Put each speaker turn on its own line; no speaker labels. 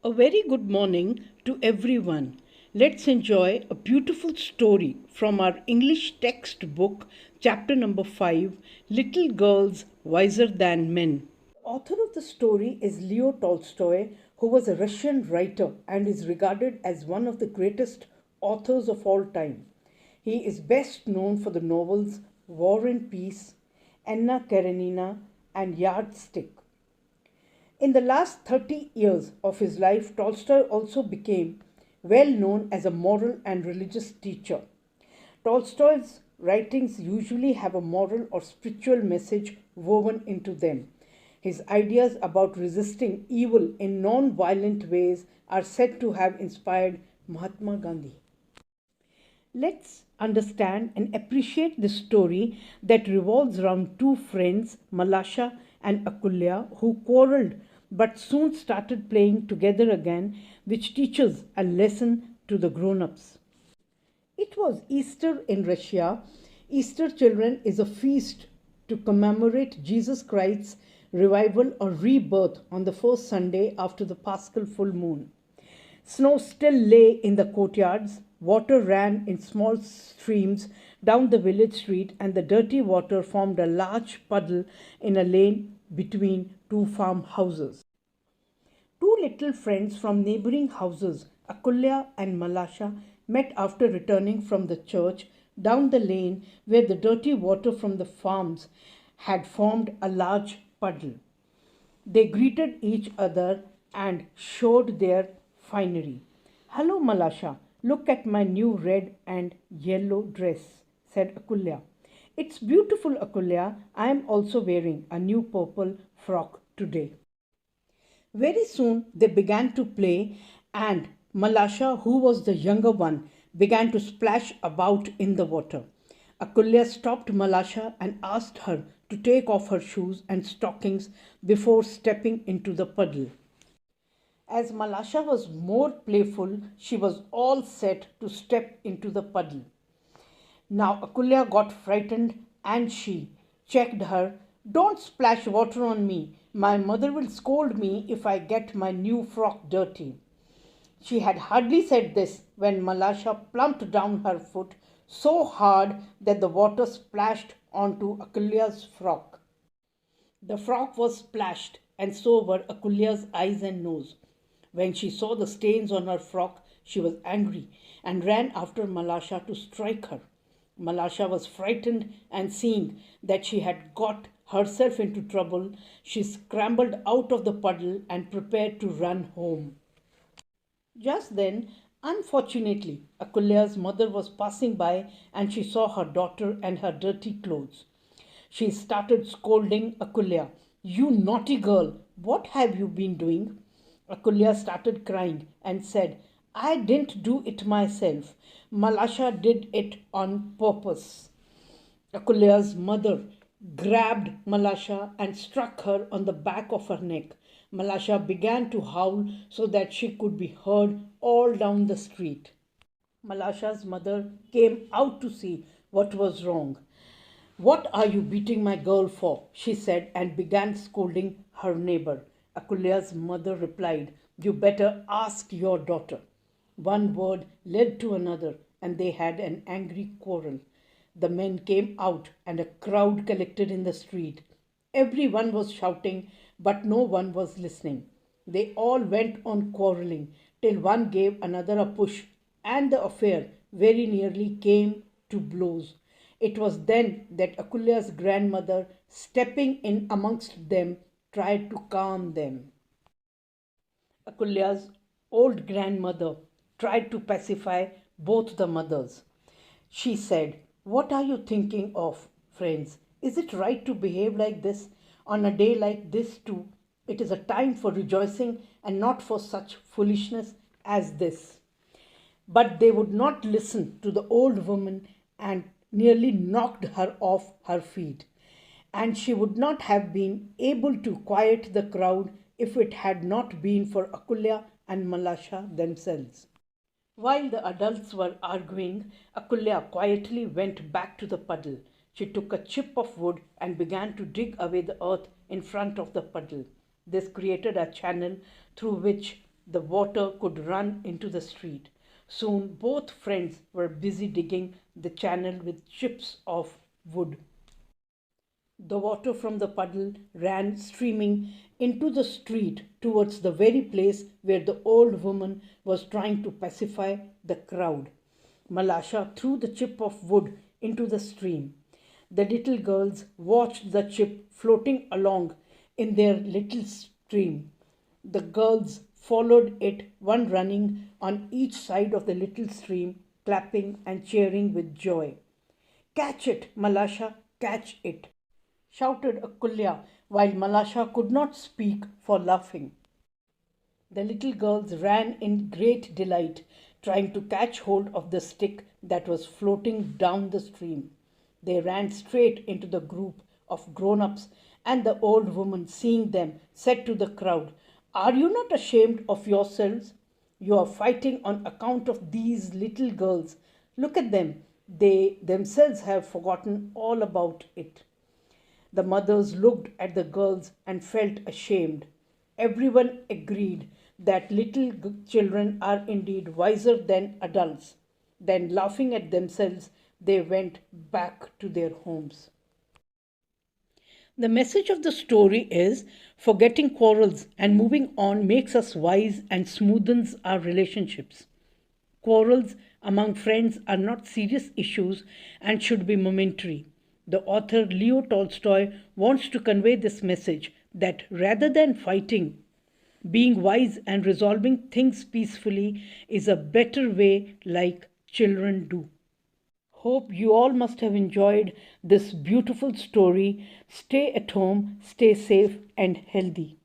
A very good morning to everyone. Let's enjoy a beautiful story from our English textbook, chapter number 5, Little Girls Wiser Than Men. The author of the story is Leo Tolstoy, who was a Russian writer and is regarded as one of the greatest authors of all time. He is best known for the novels War and Peace, Anna Karenina, and Yardstick. In the last 30 years of his life, Tolstoy also became well known as a moral and religious teacher. Tolstoy's writings usually have a moral or spiritual message woven into them. His ideas about resisting evil in non violent ways are said to have inspired Mahatma Gandhi. Let's understand and appreciate this story that revolves around two friends, Malasha and Akulya, who quarreled but soon started playing together again, which teaches a lesson to the grown ups. It was Easter in Russia. Easter, children, is a feast to commemorate Jesus Christ's revival or rebirth on the first Sunday after the Paschal full moon. Snow still lay in the courtyards, water ran in small streams down the village street, and the dirty water formed a large puddle in a lane between two farmhouses. Two little friends from neighboring houses, Akulya and Malasha, met after returning from the church down the lane where the dirty water from the farms had formed a large puddle. They greeted each other and showed their finery. "Hello, Malasha. Look at my new red and yellow dress," said Akulya. "It's beautiful, Akulya. I am also wearing a new purple frock today." Very soon they began to play, and Malasha, who was the younger one, began to splash about in the water. Akulya stopped Malasha and asked her to take off her shoes and stockings before stepping into the puddle. As Malasha was more playful, she was all set to step into the puddle. Now Akulya got frightened and she checked her. "Don't splash water on me. My mother will scold me if I get my new frock dirty." She had hardly said this when Malasha plumped down her foot so hard that the water splashed onto Akulya's frock. The frock was splashed, and so were Akulya's eyes and nose. When she saw the stains on her frock, she was angry and ran after Malasha to strike her. Malasha was frightened, and seeing that she had got herself into trouble, she scrambled out of the puddle and prepared to run home. Just then, unfortunately, Akulya's mother was passing by and she saw her daughter and her dirty clothes. She started scolding Akulya. "You naughty girl, what have you been doing?" Akulya started crying and said, "I didn't do it myself. Malasha did it on purpose." Akulya's mother grabbed Malasha and struck her on the back of her neck. Malasha began to howl so that she could be heard all down the street. Malasha's mother came out to see what was wrong. "What are you beating my girl for?" she said, and began scolding her neighbor. Akulya's mother replied, "You better ask your daughter." One word led to another, and they had an angry quarrel. The men came out, and a crowd collected in the street. Everyone was shouting, but no one was listening. They all went on quarreling till one gave another a push, and the affair very nearly came to blows. It was then that Akulya's grandmother, stepping in amongst them, tried to calm them. Akulya's old grandmother tried to pacify both the mothers. She said, "What are you thinking of, friends? Is it right to behave like this on a day like this too? It is a time for rejoicing and not for such foolishness as this." But they would not listen to the old woman and nearly knocked her off her feet. And she would not have been able to quiet the crowd if it had not been for Akulya and Malasha themselves. While the adults were arguing, Akulya quietly went back to the puddle. She took a chip of wood and began to dig away the earth in front of the puddle. This created a channel through which the water could run into the street. Soon both friends were busy digging the channel with chips of wood. The water from the puddle ran streaming into the street towards the very place where the old woman was trying to pacify the crowd. Malasha threw the chip of wood into the stream. The little girls watched the chip floating along in their little stream. The girls followed it, one running on each side of the little stream, clapping and cheering with joy. "Catch it, Malasha, catch it!" shouted Akulya, while Malasha could not speak for laughing. The little girls ran in great delight, trying to catch hold of the stick that was floating down the stream. They ran straight into the group of grown-ups, and the old woman, seeing them, said to the crowd, "Are you not ashamed of yourselves? You are fighting on account of these little girls. Look at them. They themselves have forgotten all about it." The mothers looked at the girls and felt ashamed. Everyone agreed that little children are indeed wiser than adults. Then, laughing at themselves, they went back to their homes. The message of the story is forgetting quarrels and moving on makes us wise and smoothens our relationships. Quarrels among friends are not serious issues and should be momentary. The author Leo Tolstoy wants to convey this message that rather than fighting, being wise and resolving things peacefully is a better way, like children do. Hope you all must have enjoyed this beautiful story. Stay at home, stay safe and healthy.